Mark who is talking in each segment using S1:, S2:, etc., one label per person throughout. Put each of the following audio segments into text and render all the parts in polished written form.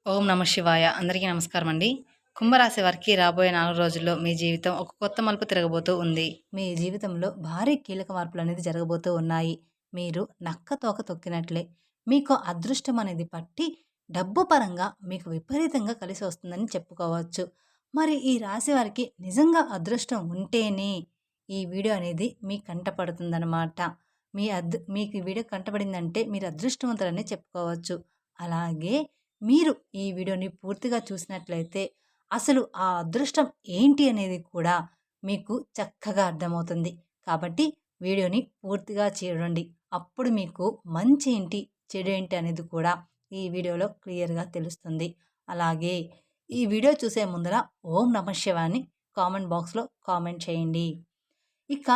S1: ఓం నమ శివాయ. అందరికీ నమస్కారం అండి. కుంభరాశి వారికి రాబోయే 4 రోజుల్లో మీ జీవితం ఒక కొత్త మలుపు తిరగబోతూ ఉంది. మీ జీవితంలో భారీ కీలక మార్పులనేది జరగబోతూ ఉన్నాయి. మీరు నక్క తోక తొక్కినట్లే మీకు అదృష్టం అనేది పట్టి డబ్బు పరంగా మీకు విపరీతంగా కలిసి వస్తుందని చెప్పుకోవచ్చు. మరి ఈ రాశి వారికి నిజంగా అదృష్టం ఉంటేనే ఈ వీడియో అనేది మీ కంట పడుతుందనమాట. మీకు ఈ వీడియో కంటపడిందంటే మీరు అదృష్టవంతులని చెప్పుకోవచ్చు. అలాగే మీరు ఈ వీడియోని పూర్తిగా చూసినట్లయితే అసలు ఆ అదృష్టం ఏంటి అనేది కూడా మీకు చక్కగా అర్థమవుతుంది. కాబట్టి వీడియోని పూర్తిగా చూడండి. అప్పుడు మీకు మంచి ఏంటి, చెడు ఏంటి అనేది కూడా ఈ వీడియోలో క్లియర్‌గా తెలుస్తుంది. అలాగే ఈ వీడియో చూసే ముందర ఓం నమః శివాయ అని కామెంట్ బాక్స్‌లో కామెంట్ చేయండి. ఇక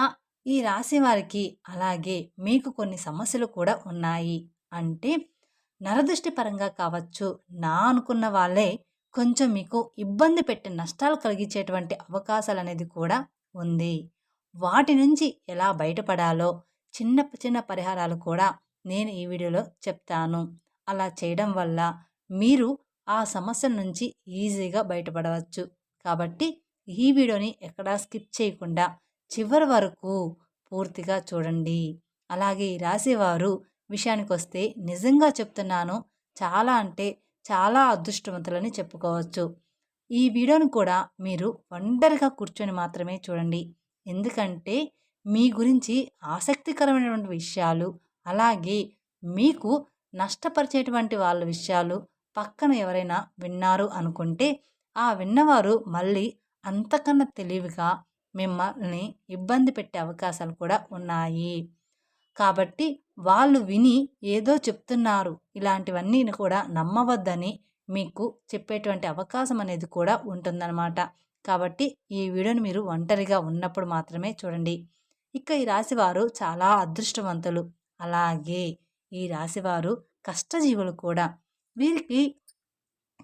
S1: ఈ రాశి వారికి అలాగే మీకు కొన్ని సమస్యలు కూడా ఉన్నాయి. అంటే నరదృష్టి పరంగా కావచ్చు, నా అనుకున్న వాళ్ళే కొంచెం మీకు ఇబ్బంది పెట్టి నష్టాలు కలిగించేటువంటి అవకాశాలనేది కూడా ఉంది. వాటి నుంచి ఎలా బయటపడాలో చిన్న చిన్న పరిహారాలు కూడా నేను ఈ వీడియోలో చెప్తాను. అలా చేయడం వల్ల మీరు ఆ సమస్యల నుంచి ఈజీగా బయటపడవచ్చు. కాబట్టి ఈ వీడియోని ఎక్కడా స్కిప్ చేయకుండా చివరి వరకు పూర్తిగా చూడండి. అలాగే ఈ రాశివారు విషయానికొస్తే నిజంగా చెప్తున్నాను, చాలా అంటే చాలా అదృష్టవంతులని చెప్పుకోవచ్చు. ఈ వీడియోని కూడా మీరు ఒంటరిగా కూర్చొని మాత్రమే చూడండి. ఎందుకంటే మీ గురించి ఆసక్తికరమైనటువంటి విషయాలు, అలాగే మీకు నష్టపరిచేటువంటి వాళ్ళ విషయాలు పక్కన ఎవరైనా విన్నారు అనుకుంటే, ఆ విన్నవారు మళ్ళీ అంతకన్నా తెలివిగా మిమ్మల్ని ఇబ్బంది పెట్టే అవకాశాలు కూడా ఉన్నాయి. కాబట్టి వాళ్ళు విని ఏదో చెప్తున్నారు, ఇలాంటివన్నీ కూడా నమ్మవద్దని మీకు చెప్పేటువంటి అవకాశం అనేది కూడా ఉంటుందన్నమాట. కాబట్టి ఈ వీడియోని మీరు ఒంటరిగా ఉన్నప్పుడు మాత్రమే చూడండి. ఇక ఈ రాశివారు చాలా అదృష్టవంతులు. అలాగే ఈ రాశివారు కష్టజీవులు కూడా. వీరికి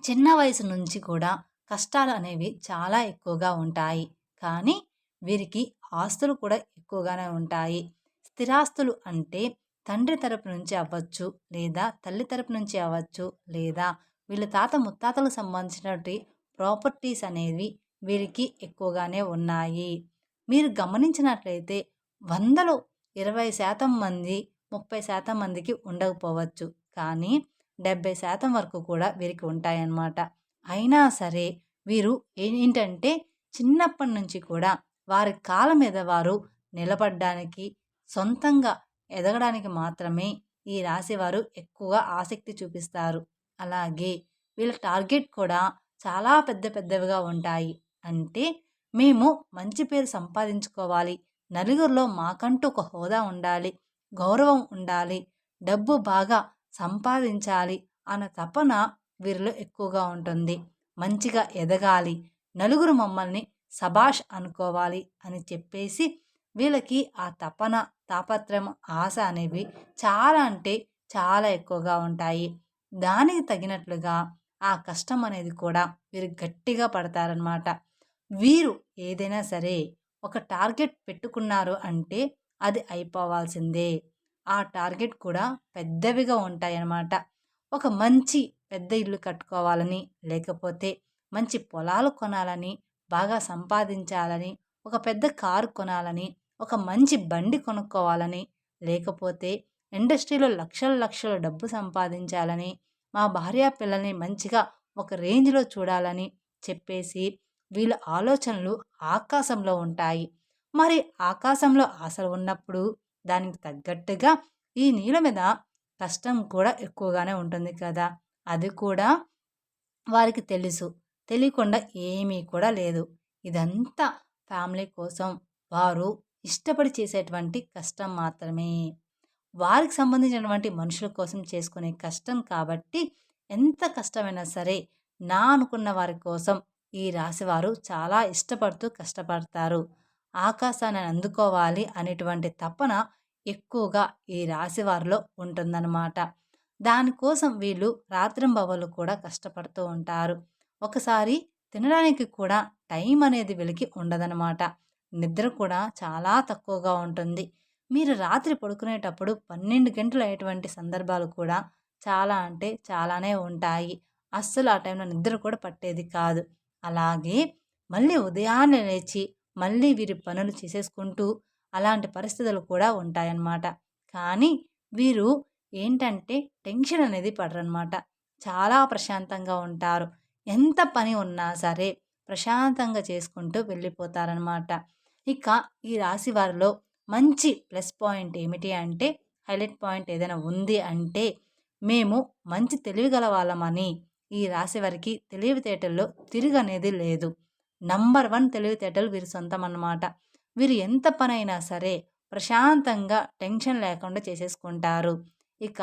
S1: చిన్న వయసు నుంచి కూడా కష్టాలు అనేవి చాలా ఎక్కువగా ఉంటాయి. కానీ వీరికి ఆస్తులు కూడా ఎక్కువగానే ఉంటాయి. స్థిరాస్తులు అంటే తండ్రి తరపు నుంచి అవ్వచ్చు, లేదా తల్లి తరపు నుంచి అవ్వచ్చు, లేదా వీళ్ళ తాత ముత్తాతలకు సంబంధించినటువంటి ప్రాపర్టీస్ అనేవి వీరికి ఎక్కువగానే ఉన్నాయి. మీరు గమనించినట్లయితే 100లో 20% మంది, 30% మందికి ఉండకపోవచ్చు. కానీ 70% వరకు కూడా వీరికి ఉంటాయన్నమాట. అయినా సరే వీరు ఏంటంటే చిన్నప్పటి నుంచి కూడా వారి కాళ్ళ మీద వారు నిలబడ్డానికి, సొంతంగా ఎదగడానికి మాత్రమే ఈ రాశివారు ఎక్కువగా ఆసక్తి చూపిస్తారు. అలాగే వీళ్ళ టార్గెట్ కూడా చాలా పెద్ద పెద్దవిగా ఉంటాయి. అంటే మేము మంచి పేరు సంపాదించుకోవాలి, నలుగురిలో మాకంటూ ఒక హోదా ఉండాలి, గౌరవం ఉండాలి, డబ్బు బాగా సంపాదించాలి అన్న తపన వీరిలో ఎక్కువగా ఉంటుంది. మంచిగా ఎదగాలి, నలుగురు మమ్మల్ని సబాష్ అనుకోవాలి అని చెప్పేసి వీళ్ళకి ఆ తపన, తాపత్రయం, ఆశ అనేవి చాలా అంటే చాలా ఎక్కువగా ఉంటాయి. దానికి తగినట్లుగా ఆ కష్టం అనేది కూడా వీరు గట్టిగా పడతారనమాట. వీరు ఏదైనా సరే ఒక టార్గెట్ పెట్టుకున్నారు అంటే అది అయిపోవాల్సిందే. ఆ టార్గెట్ కూడా పెద్దవిగా ఉంటాయన్నమాట. ఒక మంచి పెద్ద ఇల్లు కట్టుకోవాలని, లేకపోతే మంచి పొలాలు కొనాలని, బాగా సంపాదించాలని, ఒక పెద్ద కారు కొనాలని, ఒక మంచి బండి కొనుక్కోవాలని, లేకపోతే ఇండస్ట్రీలో లక్షల లక్షల డబ్బు సంపాదించాలని, మా భార్య పిల్లల్ని మంచిగా ఒక రేంజ్‌లో చూడాలని చెప్పేసి వీళ్ళ ఆలోచనలు ఆకాశంలో ఉంటాయి. మరి ఆకాశంలో ఆశలు ఉన్నప్పుడు దానికి తగ్గట్టుగా ఈ నీళ్ళ మీద కష్టం కూడా ఎక్కువగానే ఉంటుంది కదా! అది కూడా వారికి తెలుసు. తెలియకుండా ఏమీ కూడా లేదు. ఇదంతా ఫ్యామిలీ కోసం వారు ఇష్టపడి చేసేటువంటి కష్టం మాత్రమే. వారికి సంబంధించినటువంటి మనుషుల కోసం చేసుకునే కష్టం కాబట్టి ఎంత కష్టమైనా సరే నా అనుకున్న వారి కోసం ఈ రాశివారు చాలా ఇష్టపడుతూ కష్టపడతారు. ఆకాశాన్ని అందుకోవాలి అనేటువంటి తపన ఎక్కువగా ఈ రాశివారిలో ఉంటుందన్నమాట. దానికోసం వీళ్ళు రాత్రింబవళ్ళు కూడా కష్టపడుతూ ఉంటారు. ఒకసారి తినడానికి కూడా టైం అనేది వీళ్ళకి ఉండదనమాట. నిద్ర కూడా చాలా తక్కువగా ఉంటుంది. మీరు రాత్రి పడుకునేటప్పుడు 12 గంటలు అయ్యేటువంటి సందర్భాలు కూడా చాలా అంటే చాలానే ఉంటాయి. అస్సలు ఆ టైంలో నిద్ర కూడా పట్టేది కాదు. అలాగే మళ్ళీ ఉదయాన్నే లేచి మళ్ళీ వీరి పనులు చేసేసుకుంటూ అలాంటి పరిస్థితులు కూడా ఉంటాయన్నమాట. కానీ వీరు ఏంటంటే టెన్షన్ అనేది పడరనమాట. చాలా ప్రశాంతంగా ఉంటారు. ఎంత పని ఉన్నా సరే ప్రశాంతంగా చేసుకుంటూ వెళ్ళిపోతారనమాట. ఇక ఈ రాశి వారిలో మంచి ప్లస్ పాయింట్ ఏమిటి అంటే, హైలైట్ పాయింట్ ఏదైనా ఉంది అంటే, మేము మంచి తెలివిగల వాళ్ళమని ఈ రాశి వారికి తెలివితేటల్లో తిరుగనేది లేదు. నంబర్ 1 తెలివితేటలు వీరి సొంతం అన్నమాట. వీరు ఎంత పనైనా సరే ప్రశాంతంగా టెన్షన్ లేకుండా చేసేసుకుంటారు. ఇక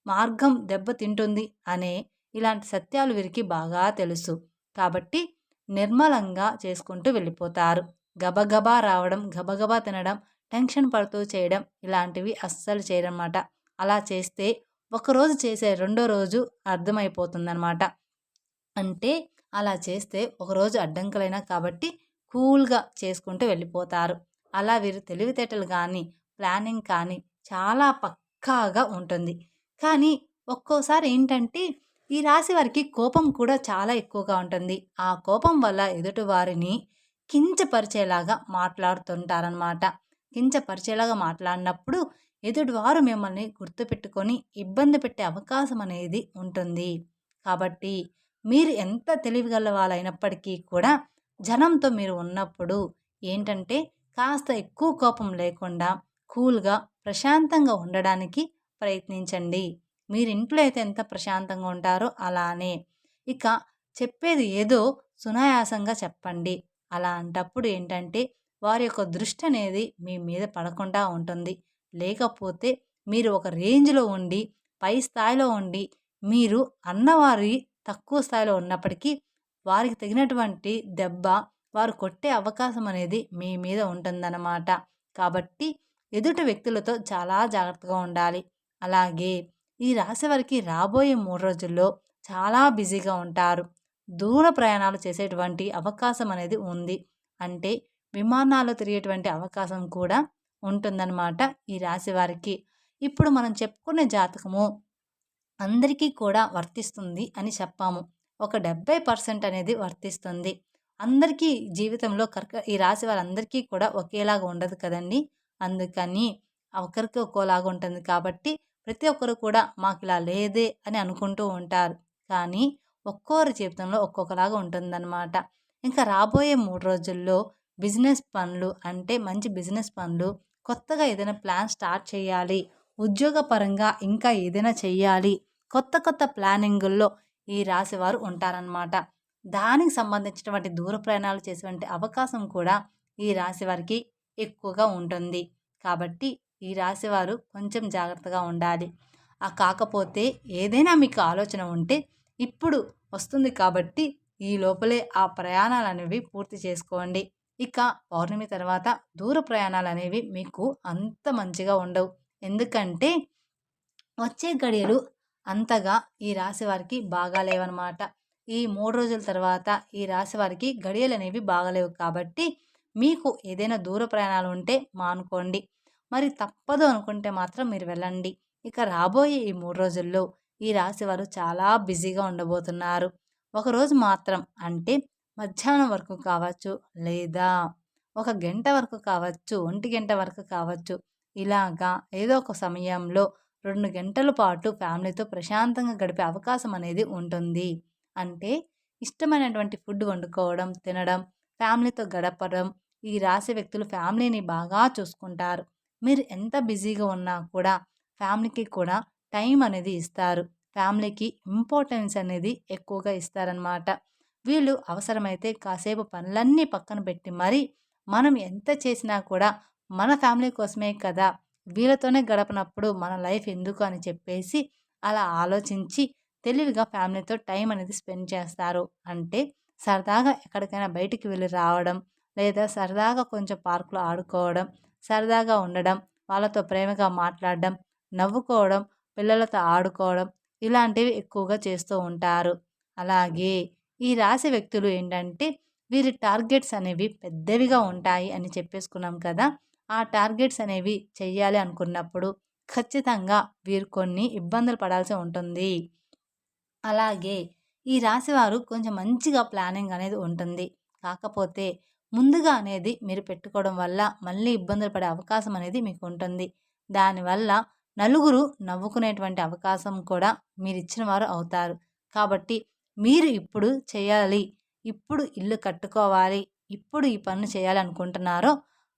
S1: మార్గం దెబ్బతింటుంది అనే ఇలాంటి సత్యాలు వీరికి బాగా తెలుసు. కాబట్టి నిర్మలంగా చేసుకుంటూ వెళ్ళిపోతారు. గబగబా రావడం, గబగబా తినడం, టెన్షన్ పడుతూ చేయడం ఇలాంటివి అస్సలు చేయరనమాట. అలా చేస్తే ఒకరోజు చేసే రెండో రోజు అర్థమైపోతుందనమాట. అంటే అలా చేస్తే ఒకరోజు అడ్డంకులైనా కాబట్టి కూల్‌గా చేసుకుంటూ వెళ్ళిపోతారు. అలా వీరు తెలివితేటలు గానీ, ప్లానింగ్ కానీ చాలా పక్కాగా ఉంటుంది. కానీ ఒక్కోసారి ఏంటంటే ఈ రాశి వారికి కోపం కూడా చాలా ఎక్కువగా ఉంటుంది. ఆ కోపం వల్ల ఎదుటి వారిని కించపరిచేలాగా మాట్లాడుతుంటారనమాట. కించపరిచేలాగా మాట్లాడినప్పుడు ఎదుటివారు మిమ్మల్ని గుర్తుపెట్టుకొని ఇబ్బంది పెట్టే అవకాశం అనేది ఉంటుంది. కాబట్టి మీరు ఎంత తెలివిగల వాళ్ళైనప్పటికీ కూడా జనంతో మీరు ఉన్నప్పుడు ఏంటంటే కాస్త ఎక్కువ కోపం లేకుండా కూల్‌గా, ప్రశాంతంగా ఉండడానికి ప్రయత్నించండి. మీరు ఇంట్లో అయితే ఎంత ప్రశాంతంగా ఉంటారో అలానే. ఇక చెప్పేది ఏదో సునాయాసంగా చెప్పండి. అలాంటప్పుడు ఏంటంటే వారి యొక్క దృష్టి అనేది మీ మీద పడకుండా ఉంటుంది. లేకపోతే మీరు ఒక రేంజ్‌లో ఉండి, పై స్థాయిలో ఉండి, మీరు అన్నవారి తక్కువ స్థాయిలో ఉన్నప్పటికీ వారికి తగినటువంటి దెబ్బ వారు కొట్టే అవకాశం అనేది మీ మీద ఉంటుందన్నమాట. కాబట్టి ఎదుటి వ్యక్తులతో చాలా జాగ్రత్తగా ఉండాలి. అలాగే ఈ రాశి వారికి రాబోయే 3 రోజుల్లో చాలా బిజీగా ఉంటారు. దూర ప్రయాణాలు చేసేటువంటి అవకాశం అనేది ఉంది. అంటే విమానాల్లో తిరిగేటువంటి అవకాశం కూడా ఉంటుందన్నమాట ఈ రాశి వారికి. ఇప్పుడు మనం చెప్పుకునే జాతకము అందరికీ కూడా వర్తిస్తుంది అని చెప్పాము. ఒక 70% అనేది వర్తిస్తుంది. అందరికీ జీవితంలో ఈ రాశి వారందరికీ కూడా ఒకేలాగా ఉండదు కదండీ! అందుకని ఒకరికి ఒక్కోలాగా ఉంటుంది కాబట్టి ప్రతి ఒక్కరు కూడా మాకిలా లేదే అని అనుకుంటూ ఉంటారు. కానీ ఒక్కోరి జీవితంలో ఒక్కొక్కలాగా ఉంటుందన్నమాట. ఇంకా రాబోయే 3 రోజుల్లో బిజినెస్ పనులు అంటే మంచి బిజినెస్ పనులు, కొత్తగా ఏదైనా ప్లాన్ స్టార్ట్ చేయాలి, ఉద్యోగపరంగా ఇంకా ఏదైనా చెయ్యాలి, కొత్త కొత్త ప్లానింగుల్లో ఈ రాశివారు ఉంటారనమాట. దానికి సంబంధించినటువంటి దూర ప్రయాణాలు చేసేటువంటి అవకాశం కూడా ఈ రాశి వారికి ఎక్కువగా ఉంటుంది. కాబట్టి ఈ రాశివారు కొంచెం జాగ్రత్తగా ఉండాలి. కాకపోతే ఏదైనా మీకు ఆలోచన ఉంటే ఇప్పుడు వస్తుంది కాబట్టి ఈ లోపలే ఆ ప్రయాణాలనేవి పూర్తి చేసుకోండి. ఇక పౌర్ణమి తర్వాత దూర ప్రయాణాలనేవి మీకు అంత మంచిగా ఉండవు. ఎందుకంటే వచ్చే గడియలు అంతగా ఈ రాశి వారికి బాగాలేవనమాట. ఈ 3 రోజుల తర్వాత ఈ రాశి వారికి గడియలనేవి బాగాలేవు కాబట్టి మీకు ఏదైనా దూర ప్రయాణాలు ఉంటే మానుకోండి. మరి తప్పదు అనుకుంటే మాత్రం మీరు వెళ్ళండి. ఇక రాబోయే ఈ 3 రోజుల్లో ఈ రాశి వారు చాలా బిజీగా ఉండబోతున్నారు. ఒకరోజు మాత్రం అంటే మధ్యాహ్నం వరకు కావచ్చు, లేదా ఒక గంట వరకు కావచ్చు, ఒంటి గంట వరకు కావచ్చు. ఇలాగా ఏదో ఒక సమయంలో 2 గంటల పాటు ఫ్యామిలీతో ప్రశాంతంగా గడిపే అవకాశం అనేది ఉంటుంది. అంటే ఇష్టమైనటువంటి ఫుడ్ వండుకోవడం, తినడం, ఫ్యామిలీతో గడపడం. ఈ రాశి వ్యక్తులు ఫ్యామిలీని బాగా చూసుకుంటారు. మీరు ఎంత బిజీగా ఉన్నా కూడా ఫ్యామిలీకి కూడా టైం అనేది ఇస్తారు. ఫ్యామిలీకి ఇంపార్టెన్స్ అనేది ఎక్కువగా ఇస్తారనమాట. వీళ్ళు అవసరమైతే కాసేపు పనులన్నీ పక్కన పెట్టి మరి మనం ఎంత చేసినా కూడా మన ఫ్యామిలీ కోసమే కదా! వీళ్ళతోనే గడపనప్పుడు మన లైఫ్ ఎందుకు అని చెప్పేసి అలా ఆలోచించి తెలివిగా ఫ్యామిలీతో టైం అనేది స్పెండ్ చేస్తారు. అంటే సరదాగా ఎక్కడికైనా బయటికి వెళ్ళి రావడం, లేదా సరదాగా కొంచెం పార్క్‌లో ఆడుకోవడం, సరదాగా ఉండడం, వాళ్ళతో ప్రేమగా మాట్లాడడం, నవ్వుకోవడం, పిల్లలతో ఆడుకోవడం ఇలాంటివి ఎక్కువగా చేస్తూ ఉంటారు. అలాగే ఈ రాశి వ్యక్తులు ఏంటంటే వీరి టార్గెట్స్ అనేవి పెద్దవిగా ఉంటాయి అని చెప్పేసుకున్నాం కదా! ఆ టార్గెట్స్ అనేవి చెయ్యాలి అనుకున్నప్పుడు ఖచ్చితంగా వీరు కొన్ని ఇబ్బందులు పడాల్సి ఉంటుంది. అలాగే ఈ రాశివారు కొంచెం మంచిగా ప్లానింగ్ అనేది ఉంటుంది. కాకపోతే ముందుగా అనేది మీరు పెట్టుకోవడం వల్ల మళ్ళీ ఇబ్బందులు పడే అవకాశం అనేది మీకుంటుంది. దానివల్ల నలుగురు నవ్వుకునేటువంటి అవకాశం కూడా మీరిచ్చిన వారు అవుతారు. కాబట్టి మీరు ఇప్పుడు చేయాలి, ఇప్పుడు ఇల్లు కట్టుకోవాలి, ఇప్పుడు ఈ పనులు చేయాలనుకుంటున్నారో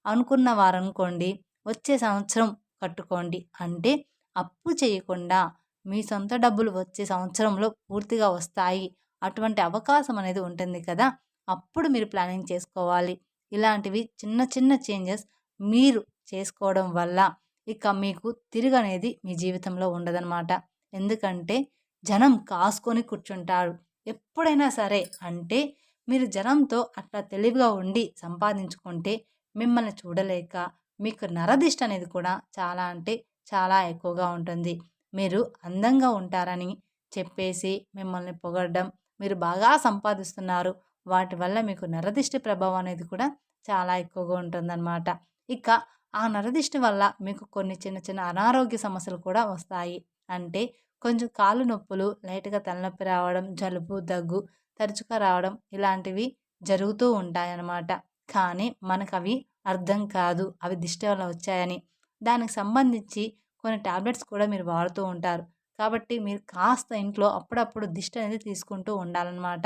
S1: అనుకున్న వారనుకోండి వచ్చే సంవత్సరం కట్టుకోండి. అంటే అప్పు చేయకుండా మీ సొంత డబ్బులు వచ్చే సంవత్సరంలో పూర్తిగా వస్తాయి. అటువంటి అవకాశం అనేది ఉంటుంది కదా! అప్పుడు మీరు ప్లానింగ్ చేసుకోవాలి. ఇలాంటివి చిన్న చిన్న చేంజెస్ మీరు చేసుకోవడం వల్ల ఇక మీకు తిరుగనేది మీ జీవితంలో ఉండదనమాట. ఎందుకంటే జనం కాసుకొని కూర్చుంటారు. ఎప్పుడైనా సరే అంటే మీరు జనంతో అట్లా తెలివిగా ఉండి సంపాదించుకుంటే మిమ్మల్ని చూడలేక మీకు నరదిష్టి అనేది కూడా చాలా అంటే చాలా ఎక్కువగా ఉంటుంది. మీరు అందంగా ఉంటారని చెప్పేసి మిమ్మల్ని పొగడడం, మీరు బాగా సంపాదిస్తున్నారు, వాటి వల్ల మీకు నరదిష్టి ప్రభావం అనేది కూడా చాలా ఎక్కువగా ఉంటుందన్నమాట. ఇక ఆ నరదిష్టి వల్ల మీకు కొన్ని చిన్న చిన్న అనారోగ్య సమస్యలు కూడా వస్తాయి. అంటే కొంచెం కాళ్ళు నొప్పులు, లైట్‌గా తలనొప్పి రావడం, జలుబు, దగ్గు తరచుగా రావడం ఇలాంటివి జరుగుతూ ఉంటాయన్నమాట. కానీ మనకవి అర్థం కాదు. అవి దిష్టి వల్ల వచ్చాయని. దానికి సంబంధించి కొన్ని టాబ్లెట్స్ కూడా మీరు వాడుతూ ఉంటారు. కాబట్టి మీరు కాస్త ఇంట్లో అప్పుడప్పుడు దిష్టి అనేది తీసుకుంటూ ఉండాలన్నమాట.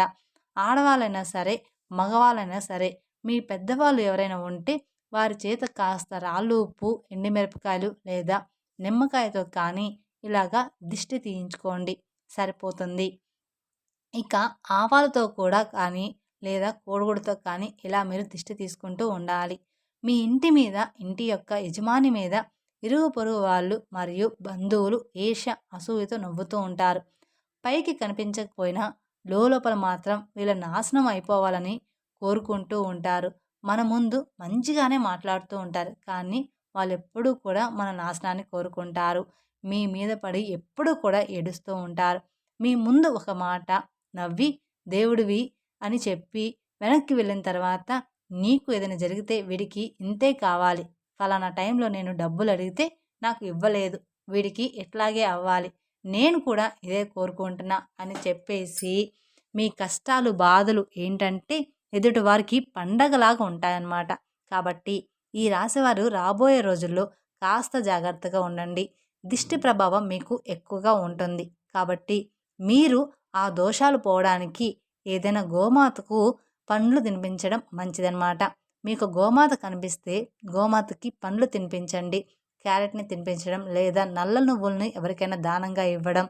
S1: ఆడవాళ్ళైనా సరే, మగవాళ్ళైనా సరే, మీ పెద్దవాళ్ళు ఎవరైనా ఉంటే వారి చేత కాస్త రాళ్ళు ఉప్పు, ఎండుమిరపకాయలు లేదా నిమ్మకాయతో కానీ ఇలాగా దిష్టి తీయించుకోండి సరిపోతుంది. ఇక ఆవాలతో కూడా కానీ లేదా కోడిగుడ్డుతో కానీ ఇలా మీరు దిష్టి తీసుకుంటూ ఉండాలి. మీ ఇంటి మీద, ఇంటి యొక్క యజమాని మీద ఇరుగు పొరుగు వాళ్ళు మరియు బంధువులు ఈర్ష్య, అసూయతో నవ్వుతూ ఉంటారు. పైకి కనిపించకపోయినా లోపల మాత్రం వీళ్ళ నాశనం అయిపోవాలని కోరుకుంటూ ఉంటారు. మన ముందు మంచిగానే మాట్లాడుతూ ఉంటారు. కానీ వాళ్ళెప్పుడూ కూడా మన నాశనాన్ని కోరుకుంటారు. మీ మీద పడి ఎప్పుడూ కూడా ఏడుస్తూ ఉంటారు. మీ ముందు ఒక మాట నవ్వి దేవుడివి అని చెప్పి వెనక్కి వెళ్ళిన తర్వాత నీకు ఏదైనా జరిగితే వీడికి ఇంతే కావాలి, ఫలానా టైంలో నేను డబ్బులు అడిగితే నాకు ఇవ్వలేదు, వీడికి ఇట్లాగే అవ్వాలి, నేను కూడా ఇదే కోరుకుంటున్నా అని చెప్పేసి మీ కష్టాలు బాధలు ఏంటంటే ఎదుటి వారికి పండగలాగా ఉంటాయన్నమాట. కాబట్టి ఈ రాశివారు రాబోయే రోజుల్లో కాస్త జాగ్రత్తగా ఉండండి. దిష్టి ప్రభావం మీకు ఎక్కువగా ఉంటుంది. కాబట్టి మీరు ఆ దోషాలు పోవడానికి ఏదైనా గోమాతకు పండ్లు తినిపించడం మంచిదన్నమాట. మీకు గోమాత కనిపిస్తే గోమాతకి పండ్లు తినిపించండి. క్యారెట్‌ని తినిపించడం లేదా నల్ల నువ్వుల్ని ఎవరికైనా దానంగా ఇవ్వడం.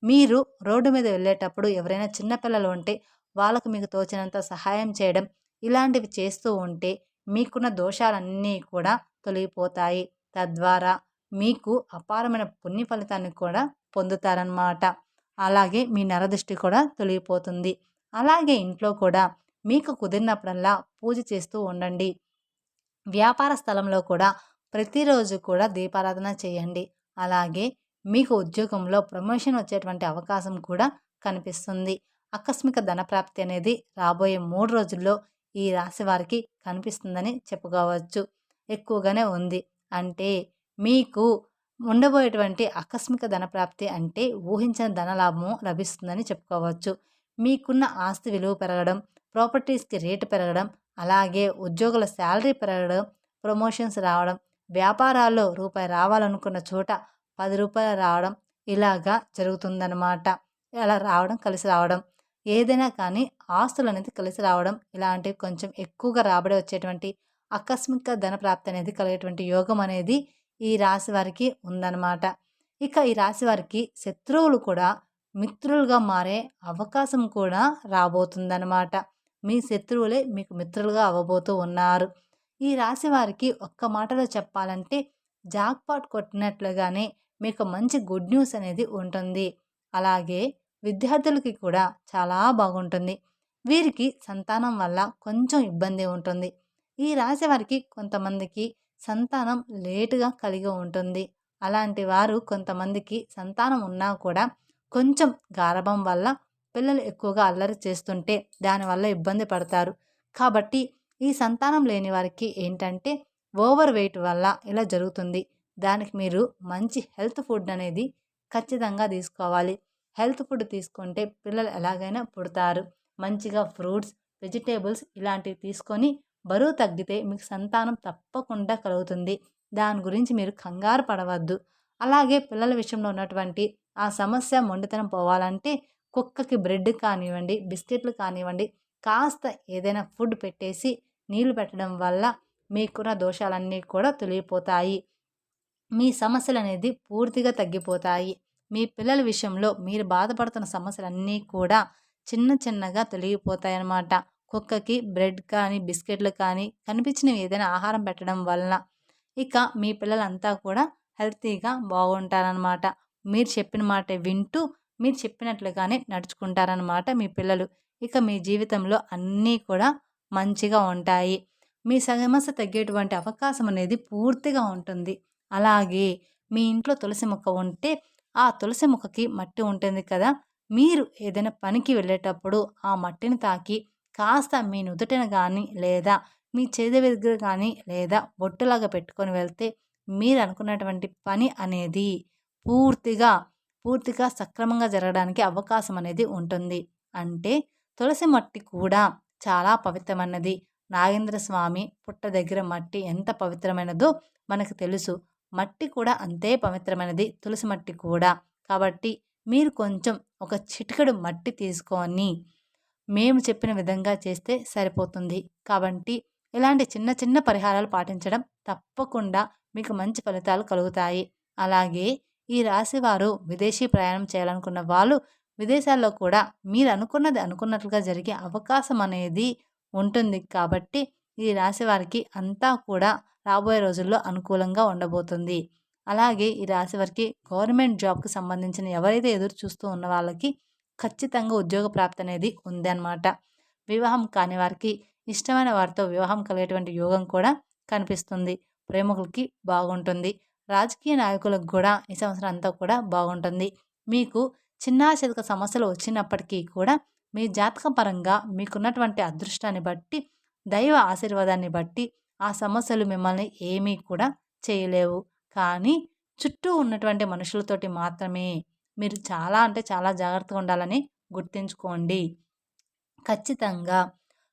S1: మీరు రోడ్డు మీద వెళ్ళేటప్పుడు ఎవరైనా చిన్న పిల్లలు ఉంటే వాళ్ళకు మీకు తోచినంత సహాయం చేయడం. ఇలాంటివి చేస్తూ ఉంటే మీకున్న దోషాలన్నీ కూడా తొలగిపోతాయి. తద్వారా మీకు అపారమైన పుణ్య ఫలితాన్ని కూడా పొందుతారనమాట. అలాగే మీ నరదృష్టి కూడా తొలగిపోతుంది. అలాగే ఇంట్లో కూడా మీకు కుదిరినప్పుడల్లా పూజ చేస్తూ ఉండండి. వ్యాపార స్థలంలో కూడా ప్రతిరోజు కూడా దీపారాధన చేయండి. అలాగే మీకు ఉద్యోగంలో ప్రమోషన్ వచ్చేటువంటి అవకాశం కూడా కనిపిస్తుంది. ఆకస్మిక ధనప్రాప్తి అనేది రాబోయే 3 రోజుల్లో ఈ రాశి వారికి కనిపిస్తుందని చెప్పుకోవచ్చు. ఎక్కువగానే ఉంది. అంటే మీకు ఉండబోయేటువంటి ఆకస్మిక ధనప్రాప్తి అంటే ఊహించని ధనలాభము లభిస్తుందని చెప్పుకోవచ్చు. మీకున్న ఆస్తి విలువ పెరగడం, ప్రాపర్టీస్‌కి రేటు పెరగడం, అలాగే ఉద్యోగుల శాలరీ పెరగడం, ప్రమోషన్స్ రావడం, వ్యాపారాల్లో రూపాయి రావాలనుకున్న చోట రూ. 10 రావడం ఇలాగా జరుగుతుందనమాట. అలా రావడం, కలిసి రావడం. ఏదైనా కానీ ఆస్తులనేది కలిసి రావడం, ఇలాంటివి కొంచెం ఎక్కువగా రాబడి వచ్చేటువంటి ఆకస్మిక ధనప్రాప్తి అనేది కలిగేటువంటి యోగం అనేది ఈ రాశి వారికి ఉందన్నమాట. ఇక ఈ రాశి వారికి శత్రువులు కూడా మిత్రులుగా మారే అవకాశం కూడా రాబోతుందన్నమాట. మీ శత్రువులే మీకు మిత్రులుగా అవ్వబోతూ ఉన్నారు. ఈ రాశి వారికి ఒక్క మాటలో చెప్పాలంటే జాక్‌పాట్ కొట్టినట్లుగానే మీకు మంచి గుడ్ న్యూస్ అనేది ఉంటుంది. అలాగే విద్యార్థులకి కూడా చాలా బాగుంటుంది. వీరికి సంతానం వల్ల కొంచెం ఇబ్బంది ఉంటుంది. ఈ రాశి వారికి కొంతమందికి సంతానం లేటుగా కలిగి ఉంటుంది. అలాంటి వారు కొంతమందికి సంతానం ఉన్నా కూడా కొంచెం గారాబం వల్ల పిల్లలు ఎక్కువగా అల్లరి చేస్తుంటే దానివల్ల ఇబ్బంది పడతారు. కాబట్టి ఈ సంతానం లేని వారికి ఏంటంటే ఓవర్ వెయిట్ వల్ల ఇలా జరుగుతుంది. దానికి మీరు మంచి హెల్త్ ఫుడ్ అనేది ఖచ్చితంగా తీసుకోవాలి. హెల్త్ ఫుడ్ తీసుకుంటే పిల్లలు ఎలాగైనా పుడతారు. మంచిగా ఫ్రూట్స్, వెజిటేబుల్స్ ఇలాంటివి తీసుకొని బరువు తగ్గితే మీకు సంతానం తప్పకుండా కలుగుతుంది. దాని గురించి మీరు కంగారు పడవద్దు. అలాగే పిల్లల విషయంలో ఉన్నటువంటి ఆ సమస్య మొండితనం పోవాలంటే కుక్కకి బ్రెడ్ కానివ్వండి, బిస్కెట్లు కానివ్వండి, కాస్త ఏదైనా ఫుడ్ పెట్టేసి నీళ్లు పెట్టడం వల్ల మీకున్న దోషాలన్నీ కూడా తొలగిపోతాయి. మీ సమస్యలనేది పూర్తిగా తగ్గిపోతాయి. మీ పిల్లల విషయంలో మీరు బాధపడుతున్న సమస్యలన్నీ కూడా చిన్న చిన్నగా తొలగిపోతాయన్నమాట. కుక్కకి బ్రెడ్ కానీ, బిస్కెట్లు కానీ కనిపించినవి ఏదైనా ఆహారం పెట్టడం వలన ఇక మీ పిల్లలంతా కూడా హెల్తీగా బాగుంటారనమాట. మీరు చెప్పిన మాట వింటూ, మీరు చెప్పినట్లుగానే నడుచుకుంటారనమాట మీ పిల్లలు. ఇక మీ జీవితంలో అన్నీ కూడా మంచిగా ఉంటాయి. మీ సమస్య తగ్గేటువంటి అవకాశం అనేది పూర్తిగా ఉంటుంది. అలాగే మీ ఇంట్లో తులసి మొక్క ఉంటే, ఆ తులసి మొక్కకి మట్టి ఉంటుంది కదా! మీరు ఏదైనా పనికి వెళ్ళేటప్పుడు ఆ మట్టిని తాకి కాస్త మీ నుదుటిన గానీ, లేదా మీ చేతి దగ్గర కానీ, లేదా బొట్టులాగా పెట్టుకొని వెళ్తే మీరు అనుకున్నటువంటి పని అనేది పూర్తిగా, పూర్తిగా సక్రమంగా జరగడానికి అవకాశం అనేది ఉంటుంది. అంటే తులసి మట్టి కూడా చాలా పవిత్రమైనది. నాగేంద్ర స్వామి పుట్ట దగ్గర మట్టి ఎంత పవిత్రమైనదో మనకు తెలుసు. మట్టి కూడా అంతే పవిత్రమైనది, తులసి మట్టి కూడా. కాబట్టి మీరు కొంచెం ఒక చిటికెడు మట్టి తీసుకొని మేము చెప్పిన విధంగా చేస్తే సరిపోతుంది. కాబట్టి ఇలాంటి చిన్న చిన్న పరిహారాలు పాటించడం తప్పకుండా మీకు మంచి ఫలితాలు కలుగుతాయి. అలాగే ఈ రాశివారు విదేశీ ప్రయాణం చేయాలనుకున్న వాళ్ళు విదేశాల్లో కూడా మీరు అనుకున్నది అనుకున్నట్లుగా జరిగే అవకాశం అనేది ఉంటుంది. కాబట్టి ఈ రాశి వారికి అంతా కూడా రాబోయే రోజుల్లో అనుకూలంగా ఉండబోతుంది. అలాగే ఈ రాశి వారికి గవర్నమెంట్ జాబ్‌కి సంబంధించిన ఎవరైతే ఎదురు చూస్తూ ఉన్న వాళ్ళకి ఖచ్చితంగా ఉద్యోగ ప్రాప్తి అనేది ఉందన్నమాట. వివాహం కాని వారికి ఇష్టమైన వారితో వివాహం కలిగేటువంటి యోగం కూడా కనిపిస్తుంది. ప్రేమికులకి బాగుంటుంది. రాజకీయ నాయకులకు కూడా ఈ సంవత్సరం అంతా కూడా బాగుంటుంది. మీకు చిన్నా చితక సమస్యలు వచ్చినప్పటికీ కూడా మీ జాతక పరంగా మీకున్నటువంటి అదృష్టాన్ని బట్టి, దైవ ఆశీర్వాదాన్ని బట్టి ఆ సమస్యలు మిమ్మల్ని ఏమీ కూడా చేయలేవు. కానీ చుట్టూ ఉన్నటువంటి మనుషులతోటి మాత్రమే మీరు చాలా అంటే చాలా జాగ్రత్తగా ఉండాలని గుర్తుంచుకోండి. ఖచ్చితంగా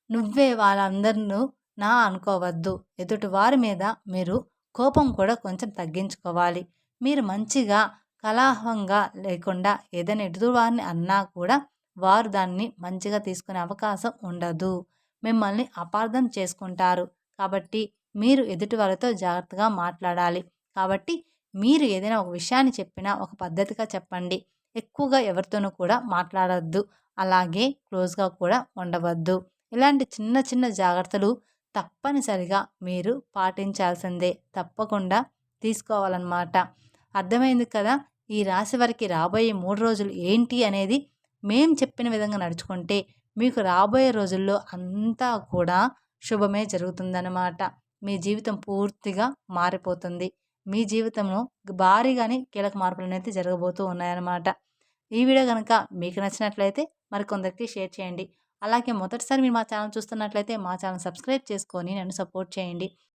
S1: నువ్వే వాళ్ళందరినూ నా అనుకోవద్దు. ఎదుటి వారి మీద మీరు కోపం కూడా కొంచెం తగ్గించుకోవాలి. మీరు మంచిగా కలహంగా లేకుండా ఏదైనా ఎదుటి వారిని అన్నా కూడా వారు దాన్ని మంచిగా తీసుకునే అవకాశం ఉండదు. మిమ్మల్ని అపార్థం చేసుకుంటారు. కాబట్టి మీరు ఎదుటి వారితో జాగ్రత్తగా మాట్లాడాలి. కాబట్టి మీరు ఏదైనా ఒక విషయాన్ని చెప్పినా ఒక పద్ధతిగా చెప్పండి. ఎక్కువగా ఎవరితోనూ కూడా మాట్లాడొద్దు. అలాగే క్లోజ్‌గా కూడా ఉండవద్దు. ఇలాంటి చిన్న చిన్న జాగ్రత్తలు తప్పనిసరిగా మీరు పాటించాల్సిందే. తప్పకుండా తీసుకోవాలన్నమాట. అర్థమైంది కదా! ఈ రాశి వారికి రాబోయే 3 రోజులు ఏంటి అనేది మేము చెప్పిన విధంగా నడుచుకుంటే మీకు రాబోయే రోజుల్లో అంతా కూడా శుభమే జరుగుతుందన్నమాట. మీ జీవితం పూర్తిగా మారిపోతుంది. మీ జీవితంలో భారీగానే కీలక మార్పులనేది జరగబోతూ ఉన్నాయన్నమాట. ఈ వీడియో గనుక మీకు నచ్చినట్లయితే మరికొందరికి షేర్ చేయండి. అలాగే మొదటిసారి మీరు మా ఛానల్ చూస్తున్నట్లయితే మా ఛానల్ సబ్స్క్రైబ్ చేసుకొని నన్ను సపోర్ట్ చేయండి.